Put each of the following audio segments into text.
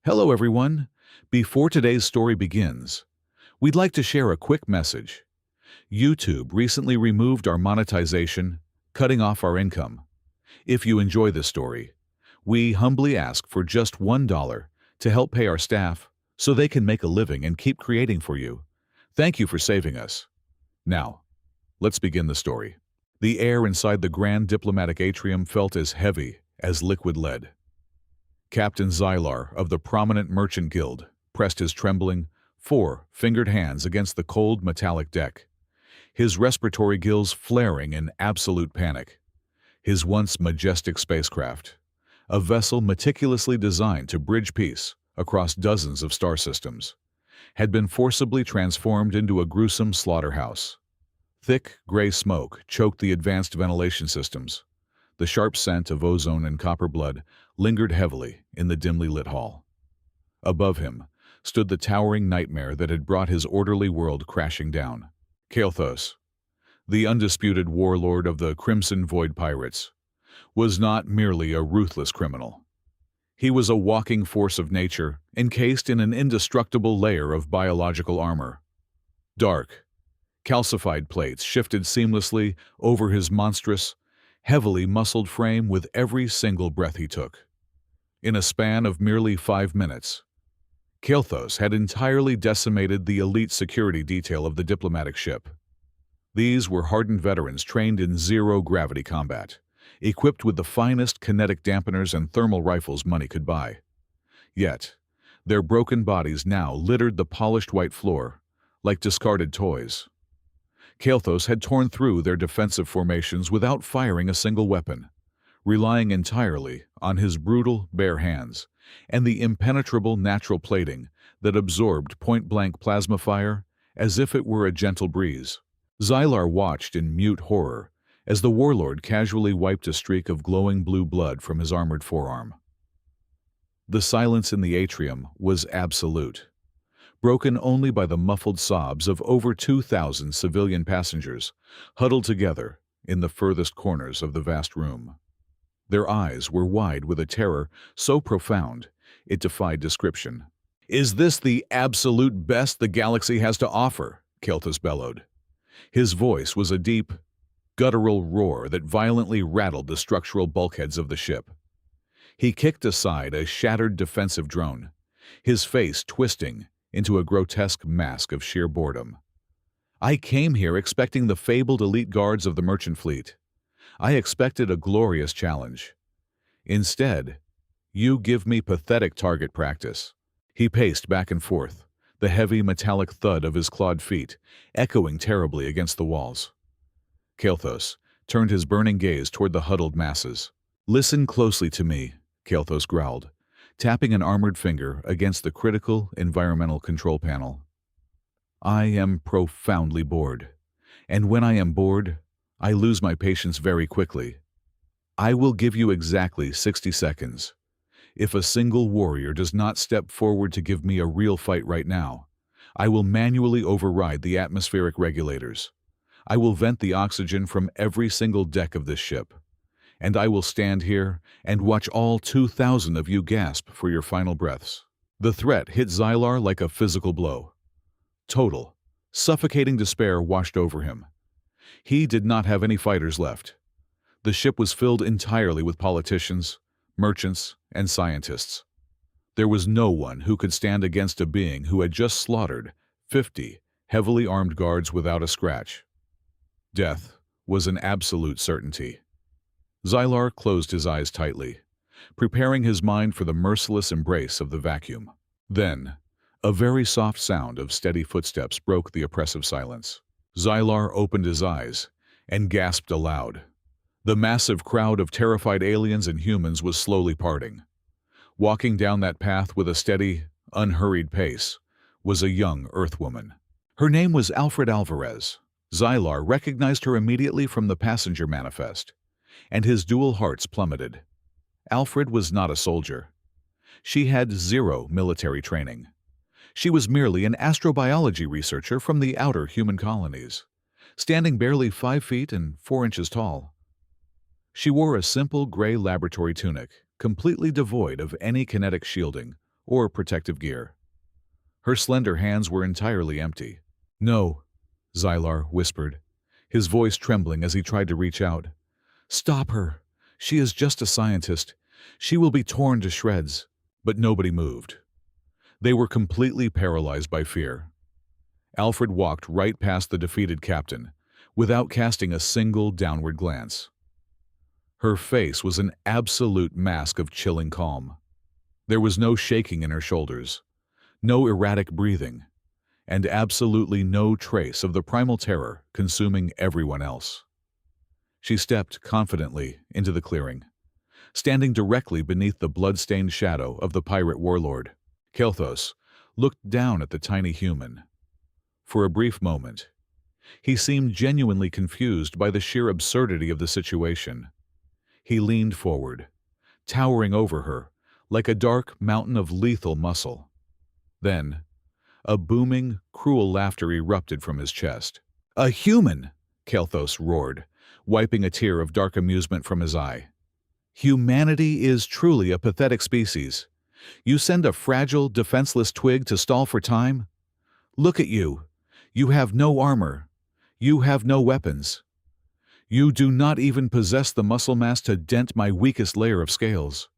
Hello, everyone. Before today's story begins, we'd like to share a quick message. YouTube recently removed our monetization, cutting off our income. If you enjoy this story, we humbly ask for just $1 to help pay our staff so they can make a living and keep creating for you. Thank you for saving us. Now, let's begin the story. The air inside the Grand Diplomatic Atrium felt as heavy as liquid lead. Captain Xylar of the prominent Merchant Guild pressed his trembling, four-fingered hands against the cold metallic deck, his respiratory gills flaring in absolute panic. His once majestic spacecraft, a vessel meticulously designed to bridge peace across dozens of star systems, had been forcibly transformed into a gruesome slaughterhouse. Thick, gray smoke choked the advanced ventilation systems. The sharp scent of ozone and copper blood lingered heavily in the dimly lit hall. Above him stood the towering nightmare that had brought his orderly world crashing down. Kael'thas, the undisputed warlord of the Crimson Void Pirates, was not merely a ruthless criminal. He was a walking force of nature, encased in an indestructible layer of biological armor. Dark, calcified plates shifted seamlessly over his monstrous, heavily muscled frame with every single breath he took. In a span of merely 5 minutes, Kael'thas had entirely decimated the elite security detail of the diplomatic ship. These were hardened veterans trained in zero-gravity combat, equipped with the finest kinetic dampeners and thermal rifles money could buy. Yet, their broken bodies now littered the polished white floor like discarded toys. Kael'thas had torn through their defensive formations without firing a single weapon, relying entirely on his brutal, bare hands and the impenetrable natural plating that absorbed point-blank plasma fire as if it were a gentle breeze. Xylar watched in mute horror as the warlord casually wiped a streak of glowing blue blood from his armored forearm. The silence in the atrium was absolute, broken only by the muffled sobs of over 2,000 civilian passengers huddled together in the furthest corners of the vast room. Their eyes were wide with a terror so profound it defied description. "Is this the absolute best the galaxy has to offer?" Kael'thas bellowed. His voice was a deep, guttural roar that violently rattled the structural bulkheads of the ship. He kicked aside a shattered defensive drone, his face twisting into a grotesque mask of sheer boredom. "I came here expecting the fabled elite guards of the merchant fleet. I expected a glorious challenge. Instead, you give me pathetic target practice." He paced back and forth, the heavy metallic thud of his clawed feet echoing terribly against the walls. Kael'thas turned his burning gaze toward the huddled masses. "Listen closely to me," Kael'thas growled, tapping an armored finger against the critical environmental control panel. "I am profoundly bored, and when I am bored, I lose my patience very quickly. I will give you exactly 60 seconds. If a single warrior does not step forward to give me a real fight right now, I will manually override the atmospheric regulators. I will vent the oxygen from every single deck of this ship, and I will stand here and watch all 2,000 of you gasp for your final breaths." The threat hit Xylar like a physical blow. Total, suffocating despair washed over him. He did not have any fighters left. The ship was filled entirely with politicians, merchants, and scientists. There was no one who could stand against a being who had just slaughtered 50 heavily armed guards without a scratch. Death was an absolute certainty. Xylar closed his eyes tightly, preparing his mind for the merciless embrace of the vacuum. Then, a very soft sound of steady footsteps broke the oppressive silence. Xylar opened his eyes and gasped aloud. The massive crowd of terrified aliens and humans was slowly parting. Walking down that path with a steady, unhurried pace was a young Earthwoman. Her name was Alfred Alvarez. Xylar recognized her immediately from the passenger manifest, and his dual hearts plummeted. Alfred was not a soldier. She had zero military training. She was merely an astrobiology researcher from the outer human colonies, standing barely 5 feet and 4 inches tall. She wore a simple gray laboratory tunic, completely devoid of any kinetic shielding or protective gear. Her slender hands were entirely empty. "No," Xylar whispered, his voice trembling as he tried to reach out. "Stop her. She is just a scientist. She will be torn to shreds." But nobody moved. They were completely paralyzed by fear. Alfred walked right past the defeated captain, without casting a single downward glance. Her face was an absolute mask of chilling calm. There was no shaking in her shoulders, no erratic breathing, and absolutely no trace of the primal terror consuming everyone else. She stepped confidently into the clearing, standing directly beneath the blood-stained shadow of the pirate warlord. Kelthos looked down at the tiny human. For a brief moment, he seemed genuinely confused by the sheer absurdity of the situation. He leaned forward, towering over her like a dark mountain of lethal muscle. Then, a booming, cruel laughter erupted from his chest. "A human!" Kelthos roared, wiping a tear of dark amusement from his eye. "Humanity is truly a pathetic species. You send a fragile, defenseless twig to stall for time? Look at you. You have no armor. You have no weapons. You do not even possess the muscle mass to dent my weakest layer of scales.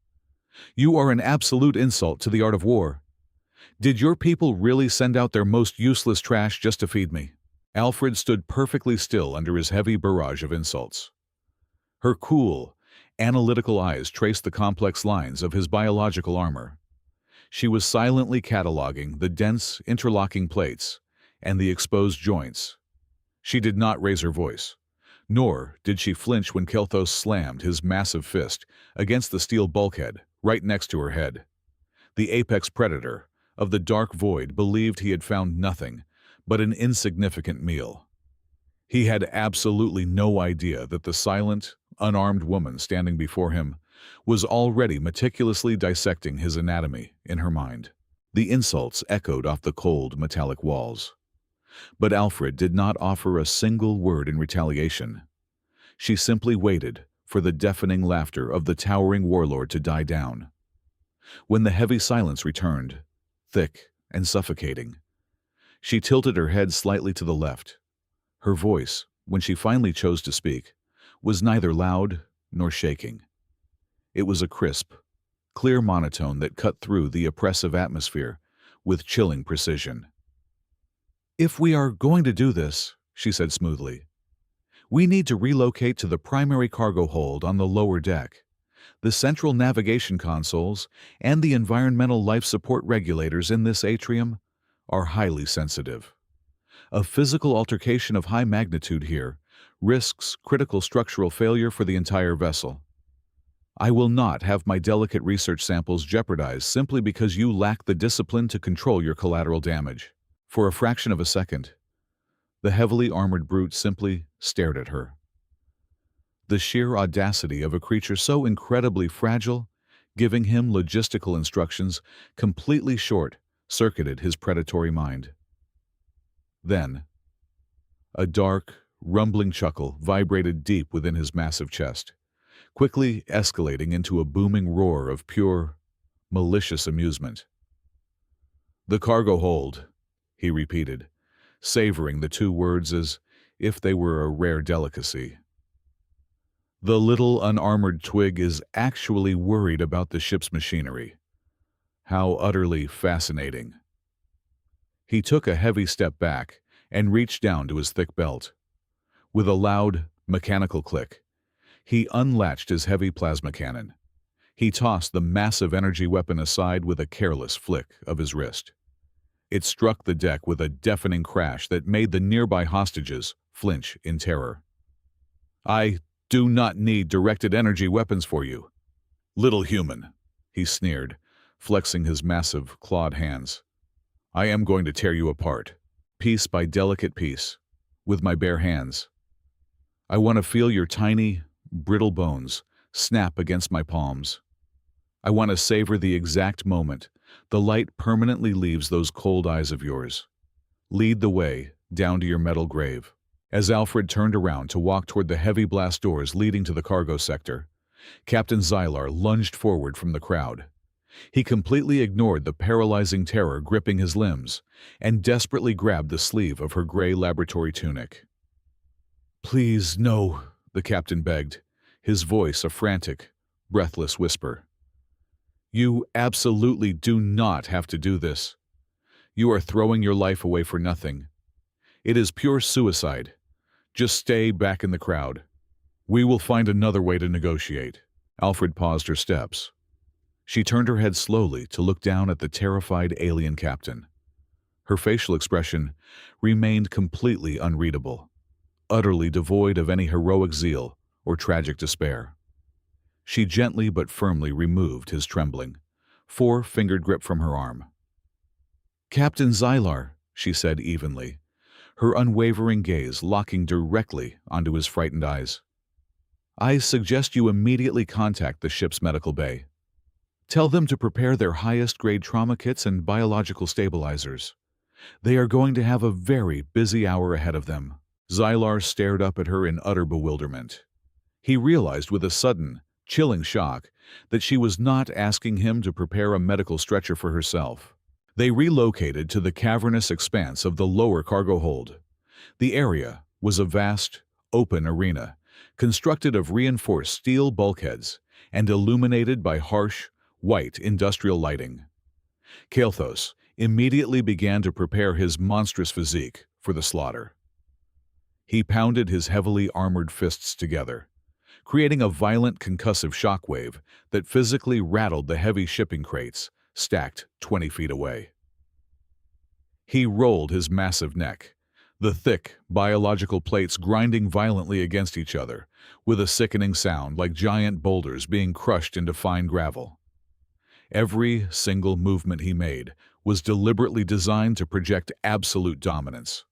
You are an absolute insult to the art of war. Did your people really send out their most useless trash just to feed me?" Alfred stood perfectly still under his heavy barrage of insults. Her cool, analytical eyes traced the complex lines of his biological armor. She was silently cataloging the dense, interlocking plates and the exposed joints. She did not raise her voice, nor did she flinch when Kelthos slammed his massive fist against the steel bulkhead right next to her head. The apex predator of the dark void believed he had found nothing but an insignificant meal. He had absolutely no idea that the silent, unarmed woman standing before him was already meticulously dissecting his anatomy in her mind. The insults echoed off the cold, metallic walls. But Alfred did not offer a single word in retaliation. She simply waited for the deafening laughter of the towering warlord to die down. When the heavy silence returned, thick and suffocating, she tilted her head slightly to the left. Her voice, when she finally chose to speak, was neither loud nor shaking. It was a crisp, clear monotone that cut through the oppressive atmosphere with chilling precision. "If we are going to do this," she said smoothly, "we need to relocate to the primary cargo hold on the lower deck. The central navigation consoles and the environmental life support regulators in this atrium are highly sensitive. A physical altercation of high magnitude here risks critical structural failure for the entire vessel. I will not have my delicate research samples jeopardized simply because you lack the discipline to control your collateral damage." For a fraction of a second, the heavily armored brute simply stared at her. The sheer audacity of a creature so incredibly fragile, giving him logistical instructions completely short-circuited his predatory mind. Then, a dark, rumbling chuckle vibrated deep within his massive chest, quickly escalating into a booming roar of pure, malicious amusement. "The cargo hold," he repeated, savoring the two words as if they were a rare delicacy. "The little unarmored twig is actually worried about the ship's machinery. How utterly fascinating." He took a heavy step back and reached down to his thick belt. With a loud, mechanical click, he unlatched his heavy plasma cannon. He tossed the massive energy weapon aside with a careless flick of his wrist. It struck the deck with a deafening crash that made the nearby hostages flinch in terror. "I do not need directed energy weapons for you, little human," he sneered, flexing his massive, clawed hands. "I am going to tear you apart, piece by delicate piece, with my bare hands. I want to feel your tiny, brittle bones snap against my palms. I want to savor the exact moment the light permanently leaves those cold eyes of yours. Lead the way down to your metal grave." As Alfred turned around to walk toward the heavy blast doors leading to the cargo sector, Captain Xylar lunged forward from the crowd. He completely ignored the paralyzing terror gripping his limbs and desperately grabbed the sleeve of her gray laboratory tunic. "Please, no," the captain begged, his voice a frantic, breathless whisper. "You absolutely do not have to do this. You are throwing your life away for nothing. It is pure suicide. Just stay back in the crowd. We will find another way to negotiate." Alfred paused her steps. She turned her head slowly to look down at the terrified alien captain. Her facial expression remained completely unreadable, utterly devoid of any heroic zeal or tragic despair. She gently but firmly removed his trembling, four-fingered grip from her arm. "Captain Xylar," she said evenly, her unwavering gaze locking directly onto his frightened eyes. "I suggest you immediately contact the ship's medical bay. Tell them to prepare their highest-grade trauma kits and biological stabilizers. They are going to have a very busy hour ahead of them." Xylar stared up at her in utter bewilderment. He realized with a sudden, chilling shock that she was not asking him to prepare a medical stretcher for herself. They relocated to the cavernous expanse of the lower cargo hold. The area was a vast, open arena, constructed of reinforced steel bulkheads and illuminated by harsh, white industrial lighting. Kael'thas immediately began to prepare his monstrous physique for the slaughter. He pounded his heavily armored fists together, creating a violent concussive shockwave that physically rattled the heavy shipping crates stacked 20 feet away. He rolled his massive neck, the thick, biological plates grinding violently against each other, with a sickening sound like giant boulders being crushed into fine gravel. Every single movement he made was deliberately designed to project absolute dominance,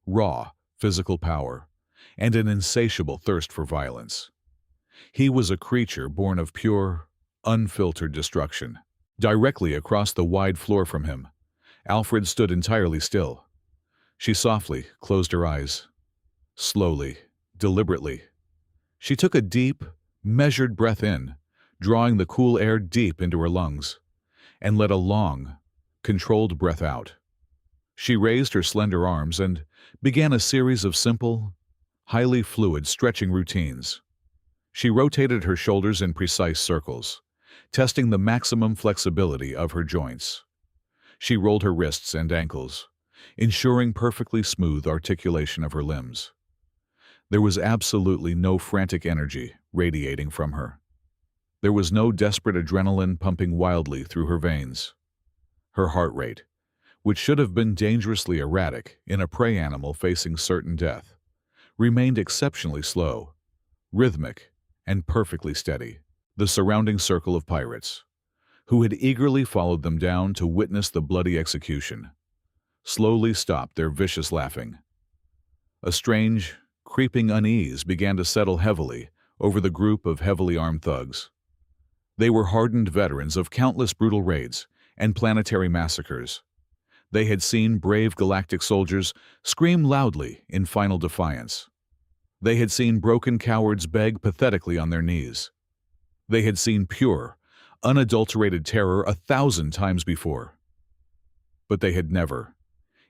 raw, physical power, and an insatiable thirst for violence. He was a creature born of pure, unfiltered destruction. Directly across the wide floor from him, Alfred stood entirely still. She softly closed her eyes. Slowly, deliberately. She took a deep, measured breath in, drawing the cool air deep into her lungs, and let a long, controlled breath out. She raised her slender arms and began a series of simple, highly fluid stretching routines. She rotated her shoulders in precise circles, testing the maximum flexibility of her joints. She rolled her wrists and ankles, ensuring perfectly smooth articulation of her limbs. There was absolutely no frantic energy radiating from her. There was no desperate adrenaline pumping wildly through her veins. Her heart rate, which should have been dangerously erratic in a prey animal facing certain death, remained exceptionally slow, rhythmic, and perfectly steady. The surrounding circle of pirates, who had eagerly followed them down to witness the bloody execution, slowly stopped their vicious laughing. A strange, creeping unease began to settle heavily over the group of heavily armed thugs. They were hardened veterans of countless brutal raids and planetary massacres. They had seen brave galactic soldiers scream loudly in final defiance. They had seen broken cowards beg pathetically on their knees. They had seen pure, unadulterated terror 1,000 times before. But they had never,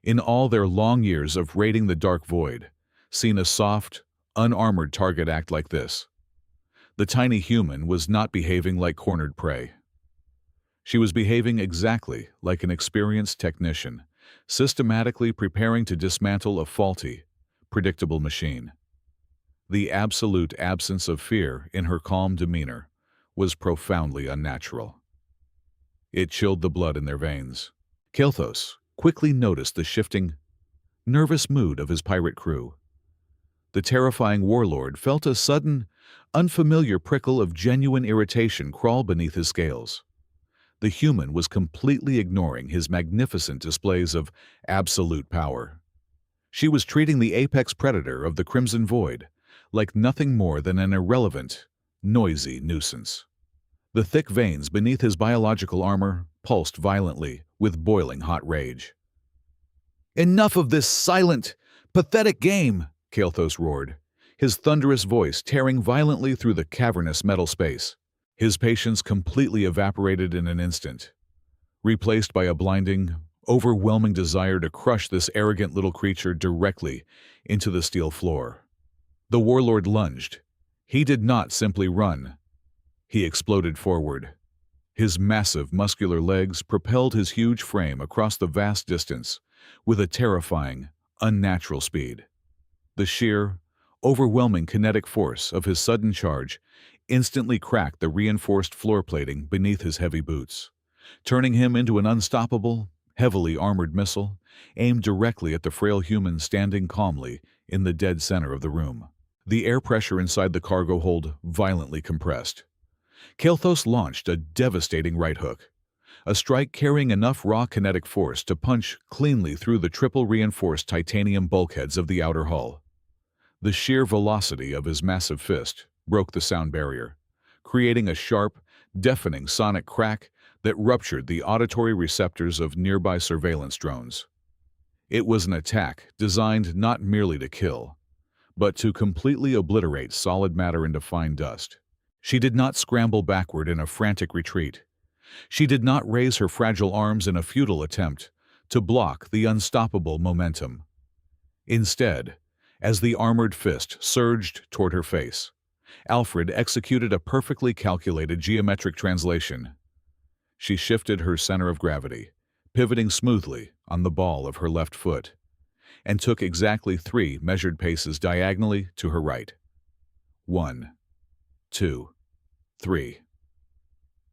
in all their long years of raiding the dark void, seen a soft, unarmored target act like this. The tiny human was not behaving like cornered prey. She was behaving exactly like an experienced technician, systematically preparing to dismantle a faulty, predictable machine. The absolute absence of fear in her calm demeanor was profoundly unnatural. It chilled the blood in their veins. Kael'thas quickly noticed the shifting, nervous mood of his pirate crew. The terrifying warlord felt a sudden, unfamiliar prickle of genuine irritation crawl beneath his scales. The human was completely ignoring his magnificent displays of absolute power. She was treating the apex predator of the Crimson Void like nothing more than an irrelevant, noisy nuisance. The thick veins beneath his biological armor pulsed violently with boiling hot rage. "Enough of this silent, pathetic game!" Kael'thas roared, his thunderous voice tearing violently through the cavernous metal space. His patience completely evaporated in an instant, replaced by a blinding, overwhelming desire to crush this arrogant little creature directly into the steel floor. The warlord lunged. He did not simply run. He exploded forward. His massive, muscular legs propelled his huge frame across the vast distance with a terrifying, unnatural speed. The sheer, overwhelming kinetic force of his sudden charge instantly cracked the reinforced floor plating beneath his heavy boots, turning him into an unstoppable, heavily armored missile aimed directly at the frail human standing calmly in the dead center of the room. The air pressure inside the cargo hold violently compressed. Kael'thas launched a devastating right hook, a strike carrying enough raw kinetic force to punch cleanly through the triple-reinforced titanium bulkheads of the outer hull. The sheer velocity of his massive fist broke the sound barrier, creating a sharp, deafening sonic crack that ruptured the auditory receptors of nearby surveillance drones. It was an attack designed not merely to kill, but to completely obliterate solid matter into fine dust. She did not scramble backward in a frantic retreat. She did not raise her fragile arms in a futile attempt to block the unstoppable momentum. Instead, as the armored fist surged toward her face, Alfred executed a perfectly calculated geometric translation. She shifted her center of gravity, pivoting smoothly on the ball of her left foot, and took exactly 3 measured paces diagonally to her right. 1, 2, 3.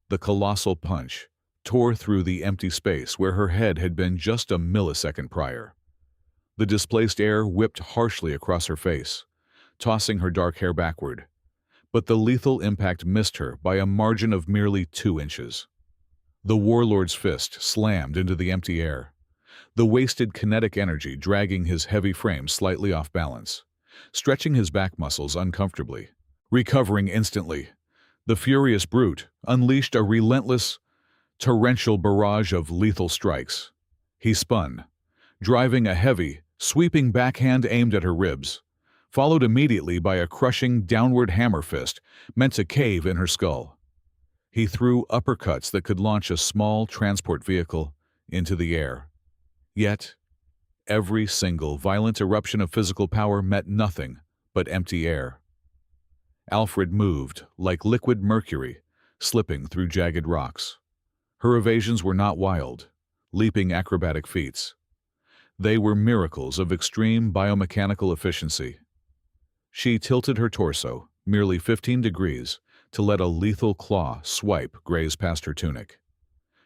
The colossal punch tore through the empty space where her head had been just a millisecond prior. The displaced air whipped harshly across her face, tossing her dark hair backward, but the lethal impact missed her by a margin of merely 2 inches. The warlord's fist slammed into the empty air, the wasted kinetic energy dragging his heavy frame slightly off balance, stretching his back muscles uncomfortably. Recovering instantly, the furious brute unleashed a relentless, torrential barrage of lethal strikes. He spun, driving a heavy, sweeping backhand aimed at her ribs, followed immediately by a crushing downward hammer fist meant to cave in her skull. He threw uppercuts that could launch a small transport vehicle into the air. Yet, every single violent eruption of physical power met nothing but empty air. Alfred moved like liquid mercury, slipping through jagged rocks. Her evasions were not wild, leaping acrobatic feats. They were miracles of extreme biomechanical efficiency. She tilted her torso, merely 15 degrees, to let a lethal claw swipe graze past her tunic.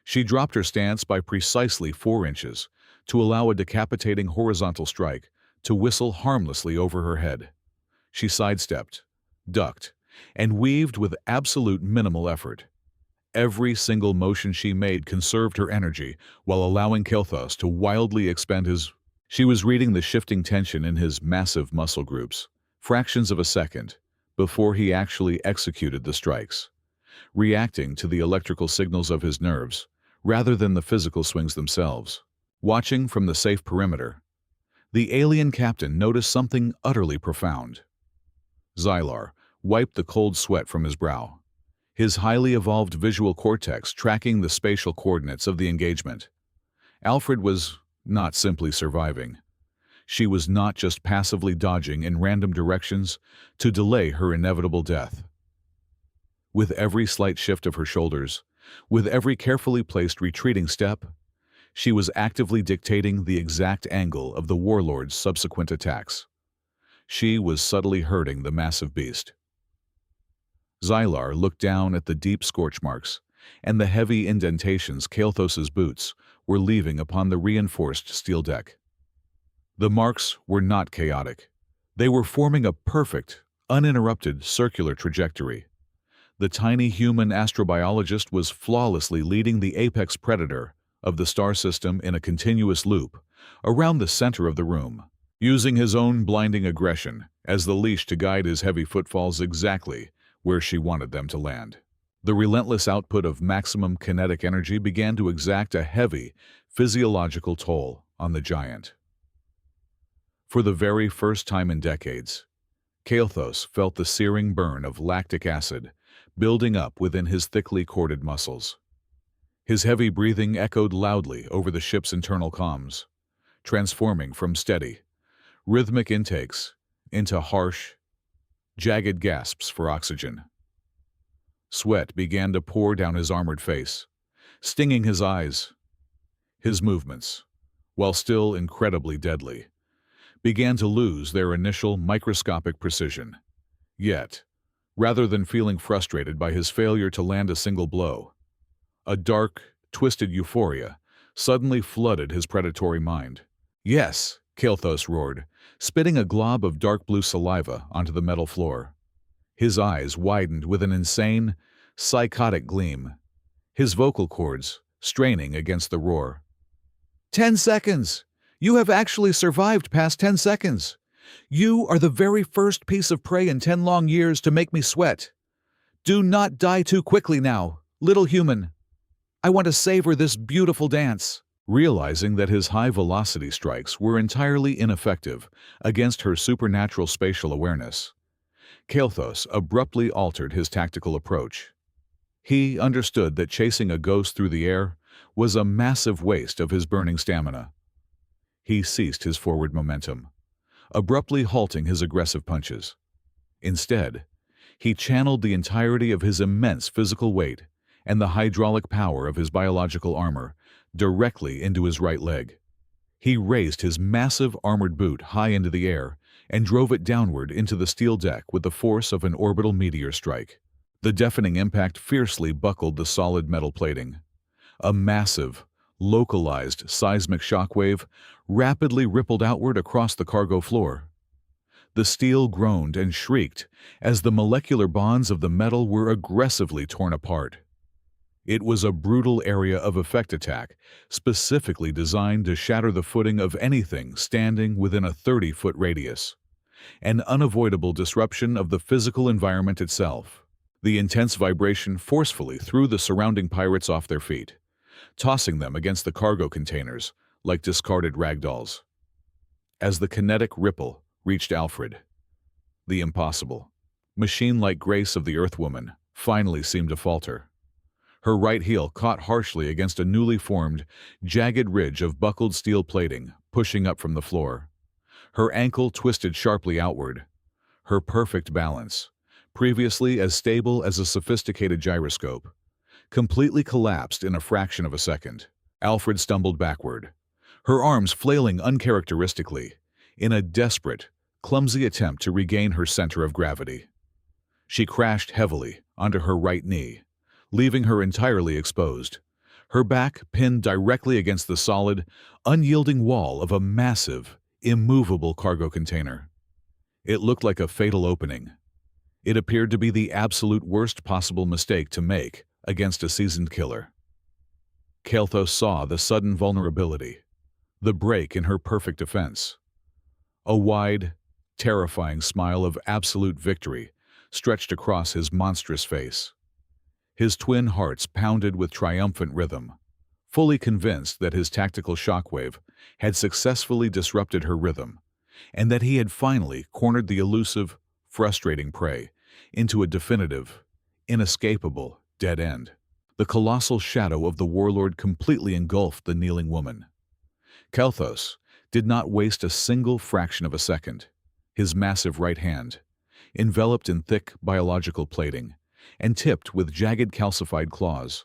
She dropped her stance by precisely 4 inches to allow a decapitating horizontal strike to whistle harmlessly over her head. She sidestepped, ducked, and weaved with absolute minimal effort. Every single motion she made conserved her energy while allowing Kael'thas to wildly expend his... She was reading the shifting tension in his massive muscle groups, fractions of a second, before he actually executed the strikes, reacting to the electrical signals of his nerves rather than the physical swings themselves. Watching from the safe perimeter, the alien captain noticed something utterly profound. Xylar wiped the cold sweat from his brow, his highly evolved visual cortex tracking the spatial coordinates of the engagement. Alfred was not simply surviving. She was not just passively dodging in random directions to delay her inevitable death. With every slight shift of her shoulders, with every carefully placed retreating step, she was actively dictating the exact angle of the warlord's subsequent attacks. She was subtly hurting the massive beast. Xylar looked down at the deep scorch marks and the heavy indentations Kael'thas's boots were leaving upon the reinforced steel deck. The marks were not chaotic. They were forming a perfect, uninterrupted circular trajectory. The tiny human astrobiologist was flawlessly leading the apex predator of the star system in a continuous loop around the center of the room, using his own blinding aggression as the leash to guide his heavy footfalls exactly where she wanted them to land. The relentless output of maximum kinetic energy began to exact a heavy physiological toll on the giant. For the very first time in decades, Kael'thas felt the searing burn of lactic acid building up within his thickly corded muscles. His heavy breathing echoed loudly over the ship's internal comms, transforming from steady, rhythmic intakes into harsh, jagged gasps for oxygen. Sweat began to pour down his armored face, stinging his eyes. His movements, while still incredibly deadly, began to lose their initial microscopic precision. Yet, rather than feeling frustrated by his failure to land a single blow, a dark, twisted euphoria suddenly flooded his predatory mind. "Yes," Kael'thas roared, spitting a glob of dark blue saliva onto the metal floor. His eyes widened with an insane, psychotic gleam, his vocal cords straining against the roar. 10 seconds! You have actually survived past 10 seconds! You are the very first piece of prey in 10 long years to make me sweat. Do not die too quickly now, little human. I want to savor this beautiful dance." Realizing that his high-velocity strikes were entirely ineffective against her supernatural spatial awareness, Kael'thas abruptly altered his tactical approach. He understood that chasing a ghost through the air was a massive waste of his burning stamina. He ceased his forward momentum, abruptly halting his aggressive punches. Instead, he channeled the entirety of his immense physical weight and the hydraulic power of his biological armor directly into his right leg. He raised his massive armored boot high into the air and drove it downward into the steel deck with the force of an orbital meteor strike. The deafening impact fiercely buckled the solid metal plating. A massive, localized seismic shockwave rapidly rippled outward across the cargo floor. The steel groaned and shrieked as the molecular bonds of the metal were aggressively torn apart. It was a brutal area of effect attack, specifically designed to shatter the footing of anything standing within a 30-foot radius. An unavoidable disruption of the physical environment itself. The intense vibration forcefully threw the surrounding pirates off their feet, tossing them against the cargo containers like discarded ragdolls. As the kinetic ripple reached Alfred, the impossible, machine-like grace of the Earthwoman finally seemed to falter. Her right heel caught harshly against a newly formed, jagged ridge of buckled steel plating pushing up from the floor. Her ankle twisted sharply outward. Her perfect balance, previously as stable as a sophisticated gyroscope, completely collapsed in a fraction of a second. Alfred stumbled backward, her arms flailing uncharacteristically, in a desperate, clumsy attempt to regain her center of gravity. She crashed heavily onto her right knee, leaving her entirely exposed, her back pinned directly against the solid, unyielding wall of a massive, immovable cargo container. It looked like a fatal opening. It appeared to be the absolute worst possible mistake to make against a seasoned killer. Kael'thas saw the sudden vulnerability, the break in her perfect defense. A wide, terrifying smile of absolute victory stretched across his monstrous face. His twin hearts pounded with triumphant rhythm, fully convinced that his tactical shockwave had successfully disrupted her rhythm, and that he had finally cornered the elusive, frustrating prey into a definitive, inescapable dead end. The colossal shadow of the warlord completely engulfed the kneeling woman. Kael'thas did not waste a single fraction of a second. His massive right hand, enveloped in thick biological plating and tipped with jagged calcified claws,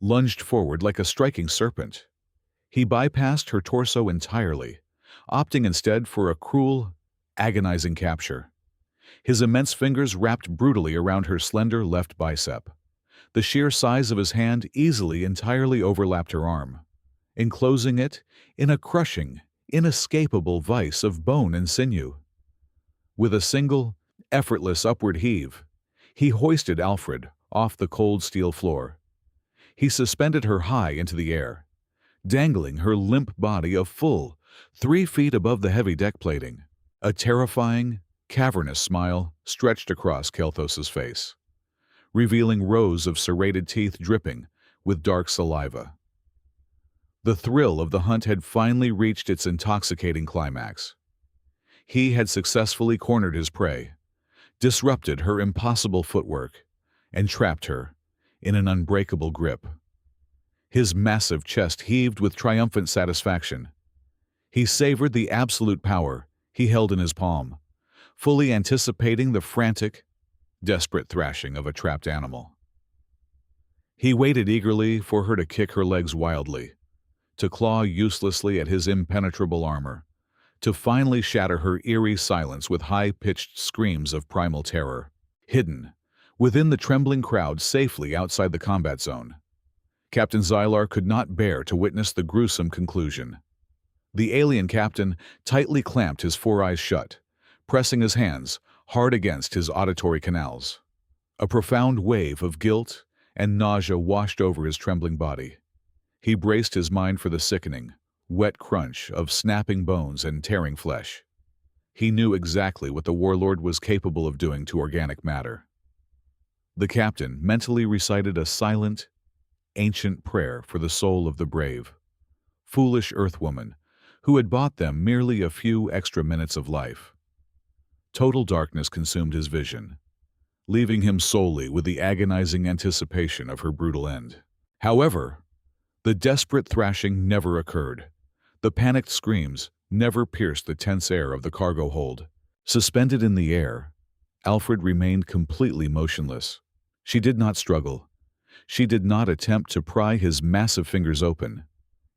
lunged forward like a striking serpent. He bypassed her torso entirely, opting instead for a cruel, agonizing capture. His immense fingers wrapped brutally around her slender left bicep. The sheer size of his hand easily entirely overlapped her arm, enclosing it in a crushing, inescapable vice of bone and sinew. With a single, effortless upward heave, he hoisted Alfred off the cold steel floor. He suspended her high into the air, dangling her limp body a full 3 feet above the heavy deck plating. A terrifying, cavernous smile stretched across Kael'thas's face, revealing rows of serrated teeth dripping with dark saliva. The thrill of the hunt had finally reached its intoxicating climax. He had successfully cornered his prey, disrupted her impossible footwork, and trapped her in an unbreakable grip. His massive chest heaved with triumphant satisfaction. He savored the absolute power he held in his palm, fully anticipating the frantic, desperate thrashing of a trapped animal. He waited eagerly for her to kick her legs wildly, to claw uselessly at his impenetrable armor, to finally shatter her eerie silence with high-pitched screams of primal terror. Hidden within the trembling crowd safely outside the combat zone, Captain Xylar could not bear to witness the gruesome conclusion. The alien captain tightly clamped his four eyes shut, pressing his hands hard against his auditory canals. A profound wave of guilt and nausea washed over his trembling body. He braced his mind for the sickening, wet crunch of snapping bones and tearing flesh. He knew exactly what the warlord was capable of doing to organic matter. The captain mentally recited a silent, ancient prayer for the soul of the brave, foolish Earthwoman who had bought them merely a few extra minutes of life. Total darkness consumed his vision, leaving him solely with the agonizing anticipation of her brutal end. However, the desperate thrashing never occurred. The panicked screams never pierced the tense air of the cargo hold. Suspended in the air, Alfred remained completely motionless. She did not struggle. She did not attempt to pry his massive fingers open.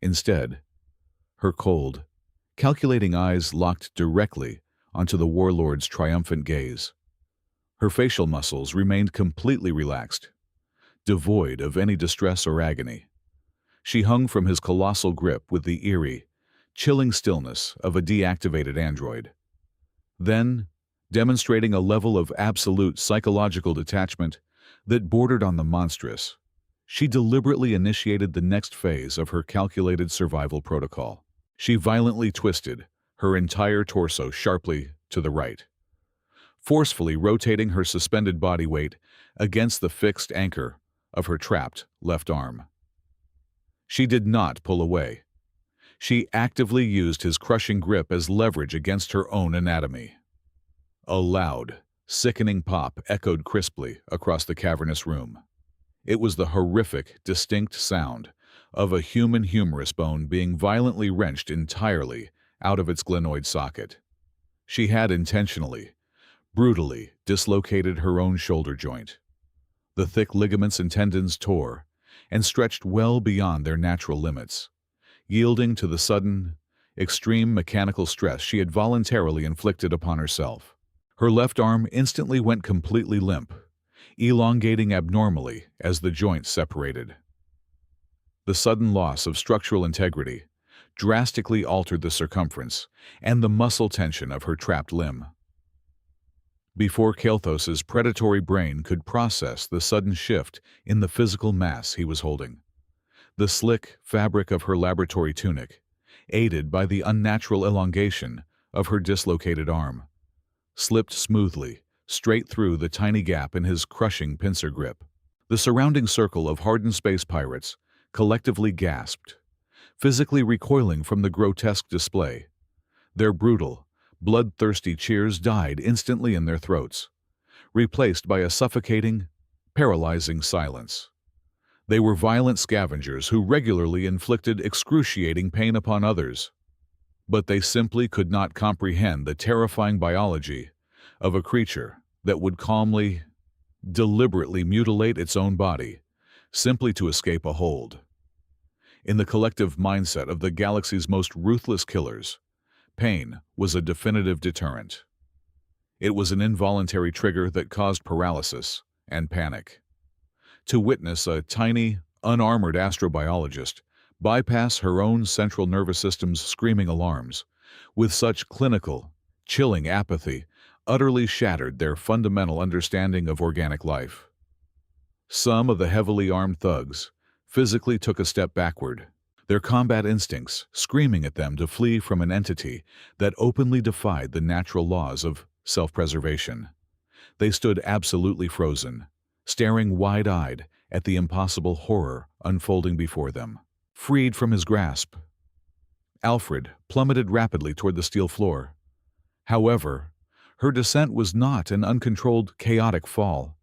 Instead, her cold, calculating eyes locked directly onto the warlord's triumphant gaze. Her facial muscles remained completely relaxed, devoid of any distress or agony. She hung from his colossal grip with the eerie, chilling stillness of a deactivated android. Then, demonstrating a level of absolute psychological detachment that bordered on the monstrous, she deliberately initiated the next phase of her calculated survival protocol. She violently twisted her entire torso sharply to the right, forcefully rotating her suspended body weight against the fixed anchor of her trapped left arm. She did not pull away. She actively used his crushing grip as leverage against her own anatomy. A loud, sickening pop echoed crisply across the cavernous room. It was the horrific, distinct sound of a human humerus bone being violently wrenched entirely out of its glenoid socket. She had intentionally, brutally dislocated her own shoulder joint. The thick ligaments and tendons tore and stretched well beyond their natural limits, yielding to the sudden, extreme mechanical stress she had voluntarily inflicted upon herself. Her left arm instantly went completely limp, elongating abnormally as the joints separated. The sudden loss of structural integrity drastically altered the circumference and the muscle tension of her trapped limb. Before Kael'thas's predatory brain could process the sudden shift in the physical mass he was holding, the slick fabric of her laboratory tunic, aided by the unnatural elongation of her dislocated arm, slipped smoothly straight through the tiny gap in his crushing pincer grip. The surrounding circle of hardened space pirates collectively gasped, physically recoiling from the grotesque display. Their brutal, bloodthirsty cheers died instantly in their throats, replaced by a suffocating, paralyzing silence. They were violent scavengers who regularly inflicted excruciating pain upon others, but they simply could not comprehend the terrifying biology of a creature that would calmly, deliberately mutilate its own body, simply to escape a hold. In the collective mindset of the galaxy's most ruthless killers, pain was a definitive deterrent. It was an involuntary trigger that caused paralysis and panic. To witness a tiny, unarmored astrobiologist bypass her own central nervous system's screaming alarms with such clinical, chilling apathy utterly shattered their fundamental understanding of organic life. Some of the heavily armed thugs physically took a step backward, their combat instincts screaming at them to flee from an entity that openly defied the natural laws of self-preservation. They stood absolutely frozen, staring wide-eyed at the impossible horror unfolding before them. Freed from his grasp, Alfred plummeted rapidly toward the steel floor. However, her descent was not an uncontrolled, chaotic fall.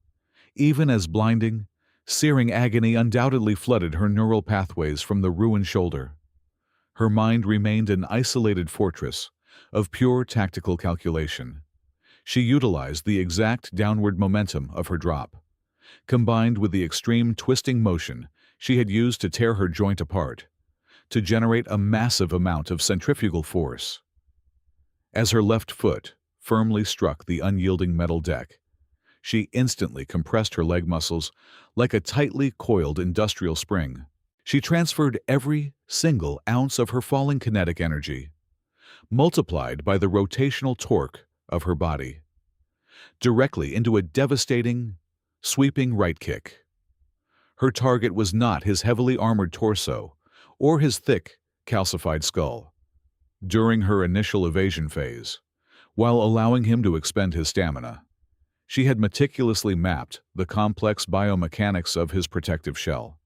Even as blinding, searing agony undoubtedly flooded her neural pathways from the ruined shoulder, her mind remained an isolated fortress of pure tactical calculation. She utilized the exact downward momentum of her drop, combined with the extreme twisting motion she had used to tear her joint apart, to generate a massive amount of centrifugal force. As her left foot firmly struck the unyielding metal deck, she instantly compressed her leg muscles like a tightly coiled industrial spring. She transferred every single ounce of her falling kinetic energy, multiplied by the rotational torque of her body, directly into a devastating, sweeping right kick. Her target was not his heavily armored torso or his thick, calcified skull. During her initial evasion phase, while allowing him to expend his stamina, she had meticulously mapped the complex biomechanics of his protective shell.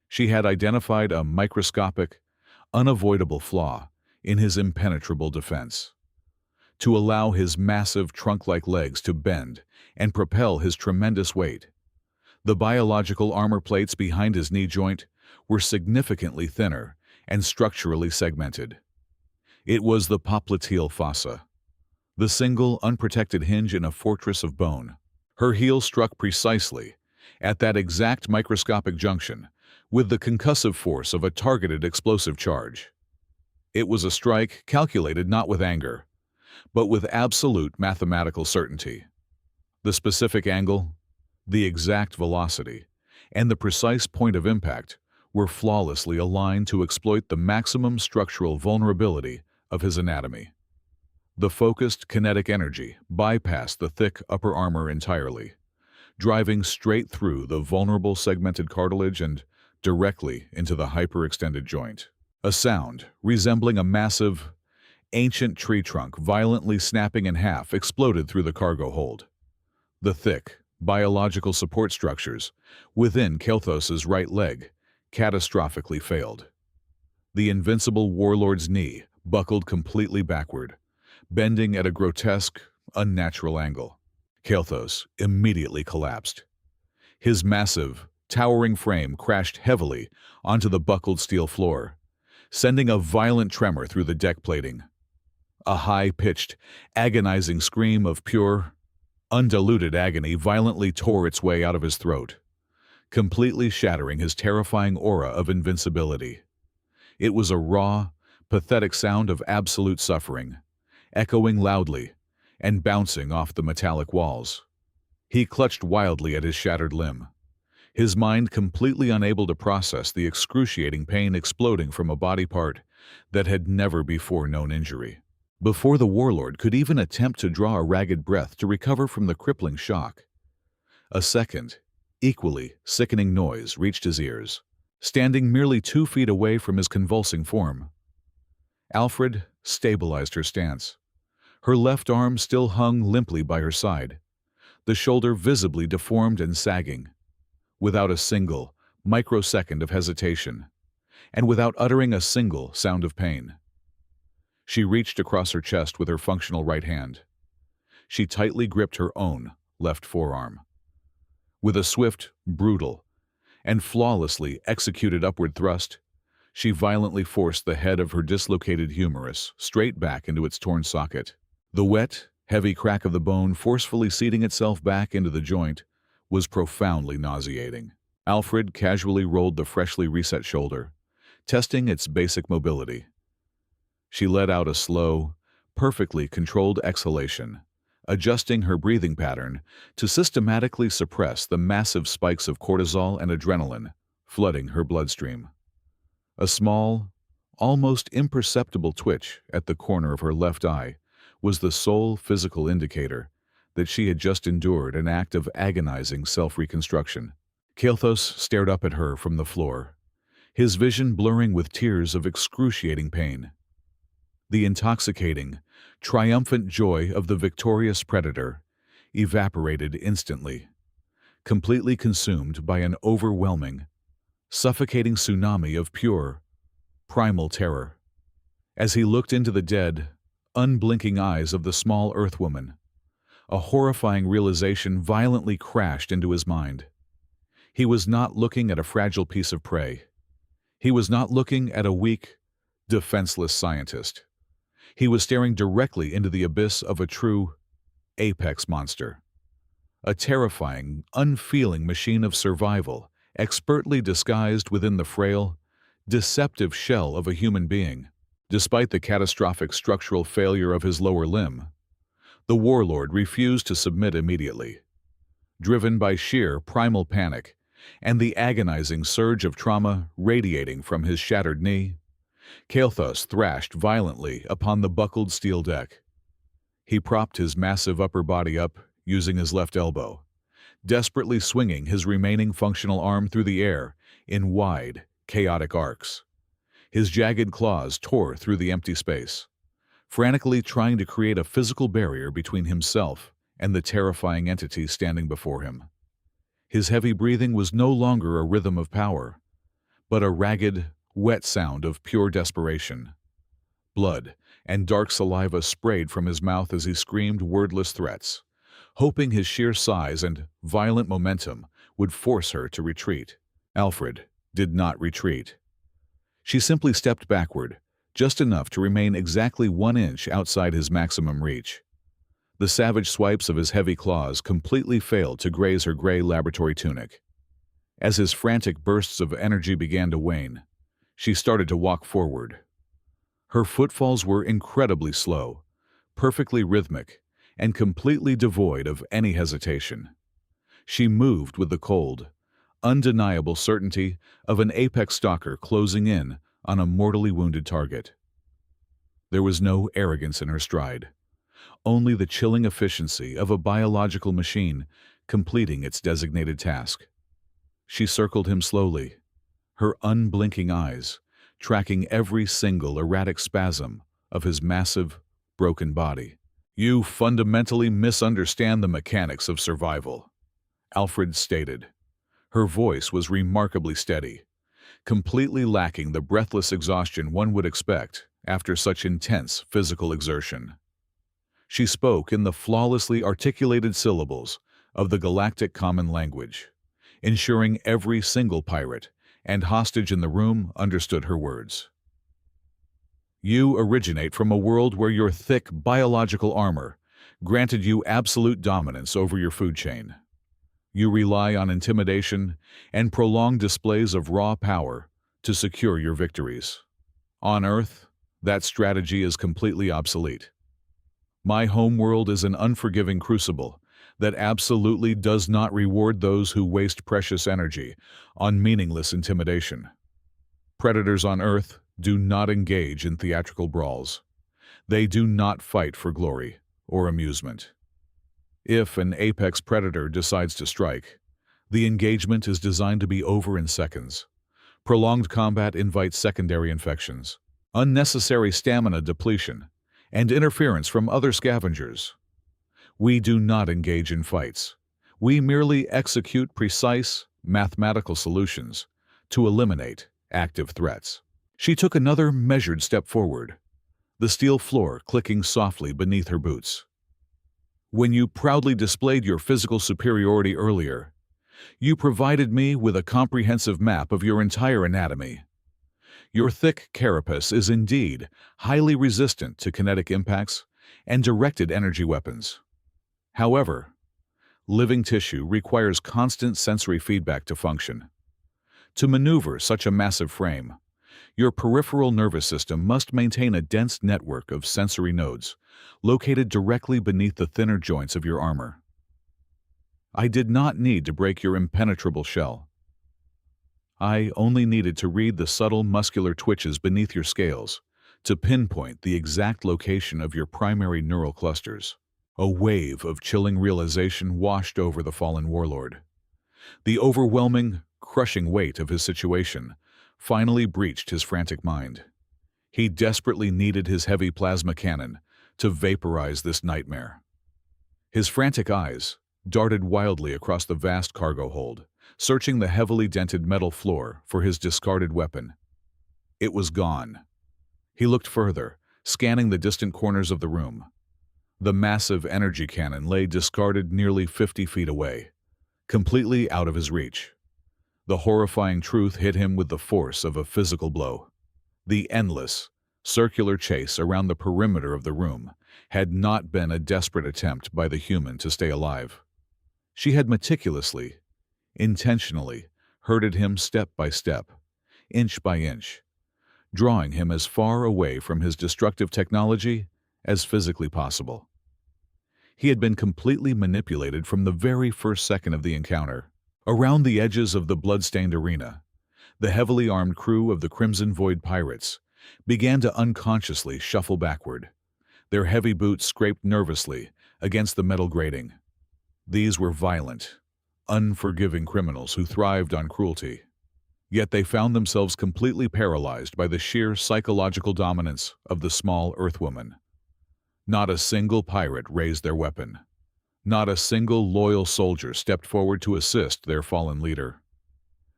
She had identified a microscopic, unavoidable flaw in his impenetrable defense. To allow his massive trunk-like legs to bend and propel his tremendous weight, the biological armor plates behind his knee joint were significantly thinner and structurally segmented. It was the popliteal fossa, the single unprotected hinge in a fortress of bone. Her heel struck precisely at that exact microscopic junction with the concussive force of a targeted explosive charge. It was a strike calculated not with anger, but with absolute mathematical certainty. The specific angle, the exact velocity, and the precise point of impact were flawlessly aligned to exploit the maximum structural vulnerability of his anatomy. The focused kinetic energy bypassed the thick upper armor entirely, driving straight through the vulnerable segmented cartilage and directly into the hyperextended joint. A sound resembling a massive, ancient tree trunk violently snapping in half exploded through the cargo hold. The thick, biological support structures within Kelthos's right leg catastrophically failed. The invincible warlord's knee buckled completely backward, bending at a grotesque, unnatural angle. Kelthos immediately collapsed. His massive, towering frame crashed heavily onto the buckled steel floor, sending a violent tremor through the deck plating. A high-pitched, agonizing scream of pure, undiluted agony violently tore its way out of his throat, completely shattering his terrifying aura of invincibility. It was a raw, pathetic sound of absolute suffering, echoing loudly and bouncing off the metallic walls. He clutched wildly at his shattered limb, his mind completely unable to process the excruciating pain exploding from a body part that had never before known injury. Before the warlord could even attempt to draw a ragged breath to recover from the crippling shock, a second, equally sickening noise reached his ears. Standing merely 2 feet away from his convulsing form, Alfred stabilized her stance. Her left arm still hung limply by her side, the shoulder visibly deformed and sagging, without a single microsecond of hesitation, and without uttering a single sound of pain. She reached across her chest with her functional right hand. She tightly gripped her own left forearm. With a swift, brutal, and flawlessly executed upward thrust, she violently forced the head of her dislocated humerus straight back into its torn socket. The wet, heavy crack of the bone forcefully seating itself back into the joint was profoundly nauseating. Alfred casually rolled the freshly reset shoulder, testing its basic mobility. She let out a slow, perfectly controlled exhalation, adjusting her breathing pattern to systematically suppress the massive spikes of cortisol and adrenaline flooding her bloodstream. A small, almost imperceptible twitch at the corner of her left eye was the sole physical indicator that she had just endured an act of agonizing self-reconstruction. Kelthos stared up at her from the floor, his vision blurring with tears of excruciating pain. The intoxicating, triumphant joy of the victorious predator evaporated instantly, completely consumed by an overwhelming, suffocating tsunami of pure, primal terror. As he looked into the dead, unblinking eyes of the small Earthwoman, A horrifying realization violently crashed into his mind. He was not looking at a fragile piece of prey. He was not looking at a weak, defenseless scientist. He was staring directly into the abyss of a true apex monster. A terrifying, unfeeling machine of survival, expertly disguised within the frail, deceptive shell of a human being. Despite the catastrophic structural failure of his lower limb, the warlord refused to submit immediately. Driven by sheer primal panic and the agonizing surge of trauma radiating from his shattered knee, Kael'thas thrashed violently upon the buckled steel deck. He propped his massive upper body up using his left elbow, desperately swinging his remaining functional arm through the air in wide, chaotic arcs. His jagged claws tore through the empty space, frantically trying to create a physical barrier between himself and the terrifying entity standing before him. His heavy breathing was no longer a rhythm of power, but a ragged, wet sound of pure desperation. Blood and dark saliva sprayed from his mouth as he screamed wordless threats, hoping his sheer size and violent momentum would force her to retreat. Alfred did not retreat. She simply stepped backward, just enough to remain exactly 1 inch outside his maximum reach. The savage swipes of his heavy claws completely failed to graze her gray laboratory tunic. As his frantic bursts of energy began to wane, she started to walk forward. Her footfalls were incredibly slow, perfectly rhythmic, and completely devoid of any hesitation. She moved with the cold, undeniable certainty of an apex stalker closing in on a mortally wounded target. There was no arrogance in her stride, only the chilling efficiency of a biological machine completing its designated task. She circled him slowly, her unblinking eyes tracking every single erratic spasm of his massive, broken body. "You fundamentally misunderstand the mechanics of survival," Alfred stated. Her voice was remarkably steady, completely lacking the breathless exhaustion one would expect after such intense physical exertion. She spoke in the flawlessly articulated syllables of the galactic common language, ensuring every single pirate and hostage in the room understood her words. "You originate from a world where your thick biological armor granted you absolute dominance over your food chain. You rely on intimidation and prolonged displays of raw power to secure your victories. On Earth, that strategy is completely obsolete. My homeworld is an unforgiving crucible that absolutely does not reward those who waste precious energy on meaningless intimidation. Predators on Earth do not engage in theatrical brawls. They do not fight for glory or amusement. If an apex predator decides to strike, the engagement is designed to be over in seconds. Prolonged combat invites secondary infections, unnecessary stamina depletion, and interference from other scavengers. We do not engage in fights. We merely execute precise, mathematical solutions to eliminate active threats." She took another measured step forward, the steel floor clicking softly beneath her boots. "When you proudly displayed your physical superiority earlier, you provided me with a comprehensive map of your entire anatomy. Your thick carapace is indeed highly resistant to kinetic impacts and directed energy weapons. However, living tissue requires constant sensory feedback to function. To maneuver such a massive frame, your peripheral nervous system must maintain a dense network of sensory nodes located directly beneath the thinner joints of your armor. I did not need to break your impenetrable shell. I only needed to read the subtle muscular twitches beneath your scales to pinpoint the exact location of your primary neural clusters." A wave of chilling realization washed over the fallen warlord. The overwhelming, crushing weight of his situation finally breached his frantic mind. He desperately needed his heavy plasma cannon to vaporize this nightmare. His frantic eyes darted wildly across the vast cargo hold, searching the heavily dented metal floor for his discarded weapon. It was gone. He looked further, scanning the distant corners of the room. The massive energy cannon lay discarded nearly 50 feet away, completely out of his reach. The horrifying truth hit him with the force of a physical blow. The endless, circular chase around the perimeter of the room had not been a desperate attempt by the human to stay alive. She had meticulously, intentionally, herded him step by step, inch by inch, drawing him as far away from his destructive technology as physically possible. He had been completely manipulated from the very first second of the encounter. Around the edges of the blood-stained arena, the heavily armed crew of the Crimson Void pirates began to unconsciously shuffle backward. Their heavy boots scraped nervously against the metal grating. These were violent, unforgiving criminals who thrived on cruelty. Yet they found themselves completely paralyzed by the sheer psychological dominance of the small Earthwoman. Not a single pirate raised their weapon. Not a single loyal soldier stepped forward to assist their fallen leader.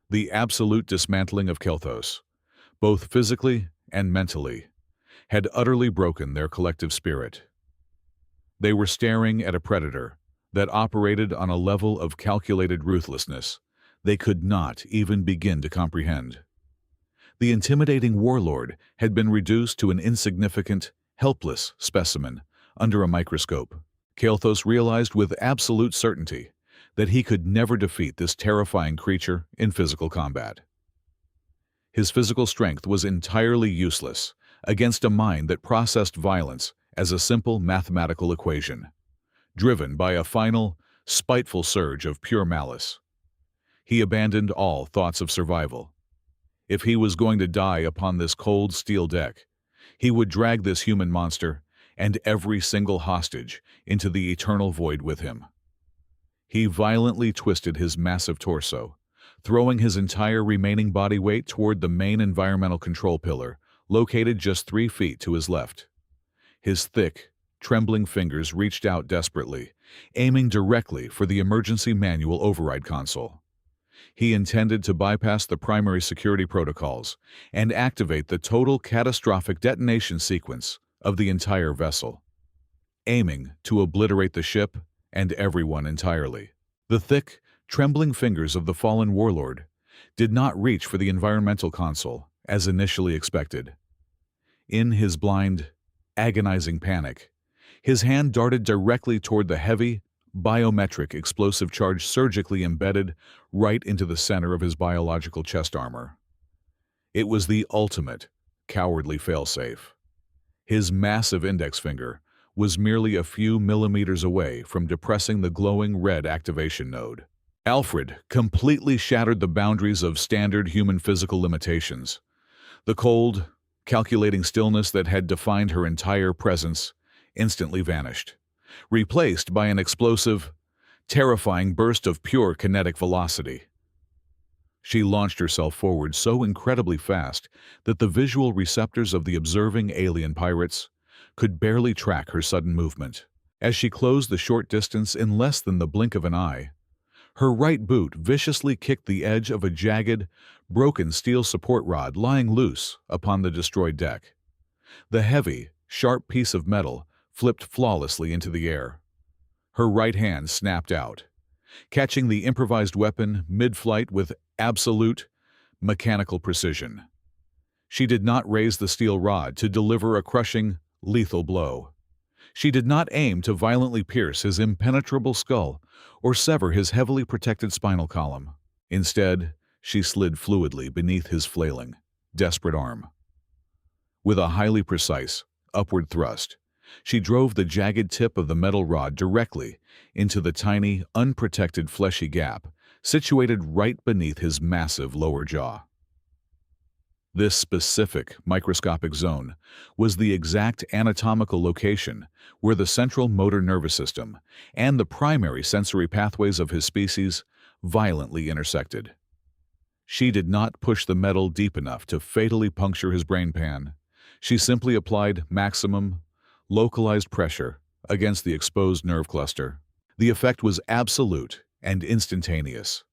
The absolute dismantling of Kelthos, both physically and mentally, had utterly broken their collective spirit. They were staring at a predator that operated on a level of calculated ruthlessness they could not even begin to comprehend. The intimidating warlord had been reduced to an insignificant, helpless specimen under a microscope. Kelthos realized with absolute certainty that he could never defeat this terrifying creature in physical combat. His physical strength was entirely useless against a mind that processed violence as a simple mathematical equation, driven by a final, spiteful surge of pure malice. He abandoned all thoughts of survival. If he was going to die upon this cold steel deck, he would drag this human monster and every single hostage into the eternal void with him. He violently twisted his massive torso, throwing his entire remaining body weight toward the main environmental control pillar, located just 3 feet to his left. His thick, trembling fingers reached out desperately, aiming directly for the emergency manual override console. He intended to bypass the primary security protocols and activate the total catastrophic detonation sequence of the entire vessel, aiming to obliterate the ship and everyone entirely. The thick, trembling fingers of the fallen warlord did not reach for the environmental console as initially expected. In his blind, agonizing panic, his hand darted directly toward the heavy, biometric explosive charge surgically embedded right into the center of his biological chest armor. It was the ultimate, cowardly failsafe. His massive index finger was merely a few millimeters away from depressing the glowing red activation node. Alfred completely shattered the boundaries of standard human physical limitations. The cold, calculating stillness that had defined her entire presence instantly vanished, replaced by an explosive, terrifying burst of pure kinetic velocity. She launched herself forward so incredibly fast that the visual receptors of the observing alien pirates could barely track her sudden movement. As she closed the short distance in less than the blink of an eye, her right boot viciously kicked the edge of a jagged, broken steel support rod lying loose upon the destroyed deck. The heavy, sharp piece of metal flipped flawlessly into the air. Her right hand snapped out, catching the improvised weapon mid-flight with absolute, mechanical precision. She did not raise the steel rod to deliver a crushing, lethal blow. She did not aim to violently pierce his impenetrable skull or sever his heavily protected spinal column. Instead, she slid fluidly beneath his flailing, desperate arm. With a highly precise, upward thrust, she drove the jagged tip of the metal rod directly into the tiny, unprotected fleshy gap situated right beneath his massive lower jaw. This specific microscopic zone was the exact anatomical location where the central motor nervous system and the primary sensory pathways of his species violently intersected. She did not push the metal deep enough to fatally puncture his brain pan. She simply applied maximum, localized pressure against the exposed nerve cluster. The effect was absolute and instantaneous.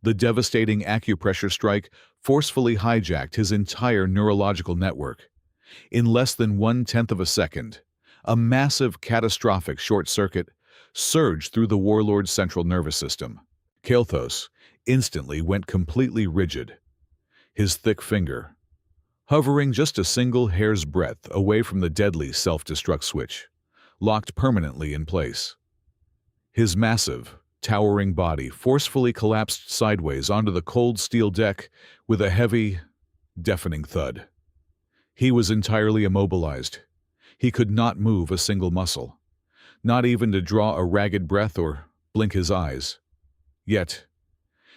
The devastating acupressure strike forcefully hijacked his entire neurological network. In less than 1/10 of a second, A massive, catastrophic short circuit surged through the warlord's central nervous system. Kael'thas instantly went completely rigid, his thick finger hovering just a single hair's breadth away from the deadly self-destruct switch, locked permanently in place. His massive, towering body forcefully collapsed sideways onto the cold steel deck with a heavy, deafening thud. He was entirely immobilized. He could not move a single muscle, not even to draw a ragged breath or blink his eyes. Yet,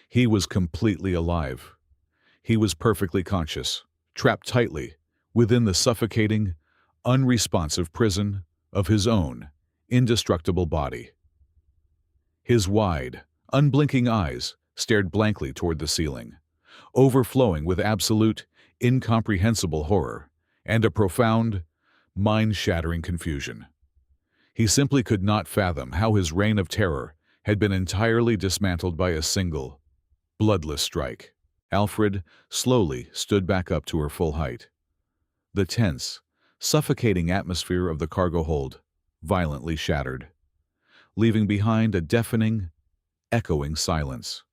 he was completely alive. He was perfectly conscious, trapped tightly within the suffocating, unresponsive prison of his own indestructible body. His wide, unblinking eyes stared blankly toward the ceiling, overflowing with absolute, incomprehensible horror and a profound, mind-shattering confusion. He simply could not fathom how his reign of terror had been entirely dismantled by a single, bloodless strike. Alfred slowly stood back up to her full height. The tense, suffocating atmosphere of the cargo hold violently shattered, leaving behind a deafening, echoing silence.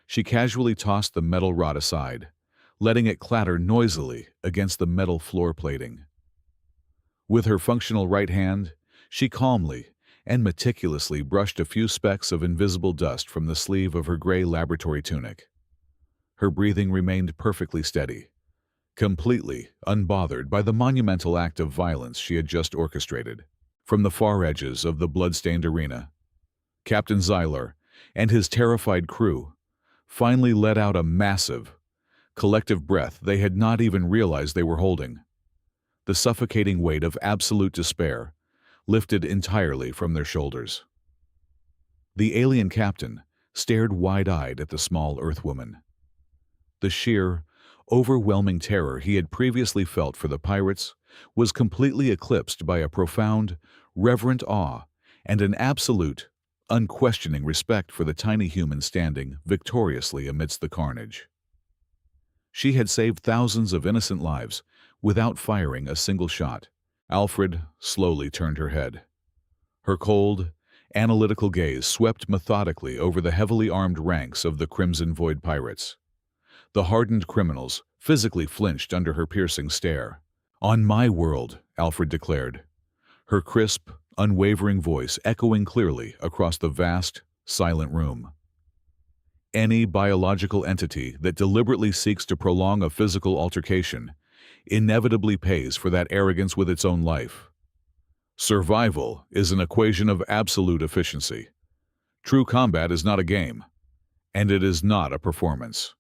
She casually tossed the metal rod aside, letting it clatter noisily against the metal floor plating. With her functional right hand, she calmly and meticulously brushed a few specks of invisible dust from the sleeve of her gray laboratory tunic. Her breathing remained perfectly steady, completely unbothered by the monumental act of violence she had just orchestrated. From the far edges of the blood-stained arena, Captain Xylar and his terrified crew finally let out a massive, collective breath they had not even realized they were holding. The suffocating weight of absolute despair lifted entirely from their shoulders. The alien captain stared wide-eyed at the small Earthwoman. The sheer, overwhelming terror he had previously felt for the pirates was completely eclipsed by a profound, reverent awe and an absolute, unquestioning respect for the tiny human standing victoriously amidst the carnage. She had saved thousands of innocent lives without firing a single shot. Alfred slowly turned her head. Her cold, analytical gaze swept methodically over the heavily armed ranks of the Crimson Void pirates. The hardened criminals physically flinched under her piercing stare. "On my world," Alfred declared, her crisp, unwavering voice echoing clearly across the vast, silent room. "Any biological entity that deliberately seeks to prolong a physical altercation inevitably pays for that arrogance with its own life. Survival is an equation of absolute efficiency. True combat is not a game, and it is not a performance.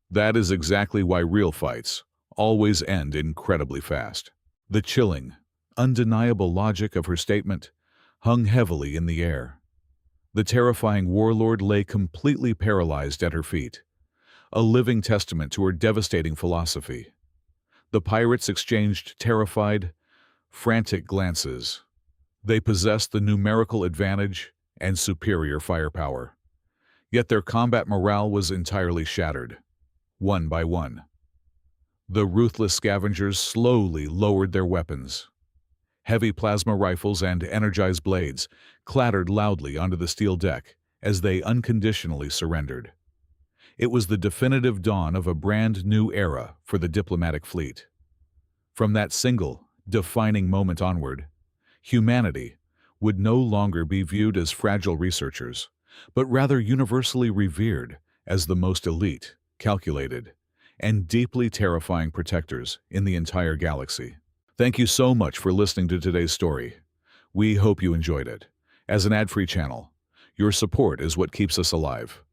That is exactly why real fights always end incredibly fast." The chilling, undeniable logic of her statement hung heavily in the air. The terrifying warlord lay completely paralyzed at her feet, a living testament to her devastating philosophy. The pirates exchanged terrified, frantic glances. They possessed the numerical advantage and superior firepower. Yet their combat morale was entirely shattered, one by one. The ruthless scavengers slowly lowered their weapons. Heavy plasma rifles and energized blades clattered loudly onto the steel deck as they unconditionally surrendered. It was the definitive dawn of a brand new era for the diplomatic fleet. From that single, defining moment onward, humanity would no longer be viewed as fragile researchers, but rather universally revered as the most elite, calculated, and deeply terrifying protectors in the entire galaxy. Thank you so much for listening to today's story. We hope you enjoyed it. As an ad-free channel, your support is what keeps us alive.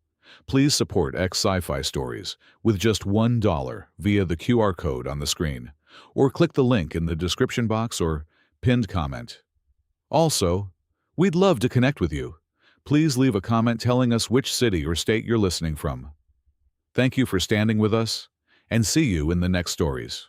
Please support Sci-Fi stories with just $1 via the QR code on the screen, or click the link in the description box or pinned comment. Also, we'd love to connect with you. Please leave a comment telling us which city or state you're listening from. Thank you for standing with us, and see you in the next stories.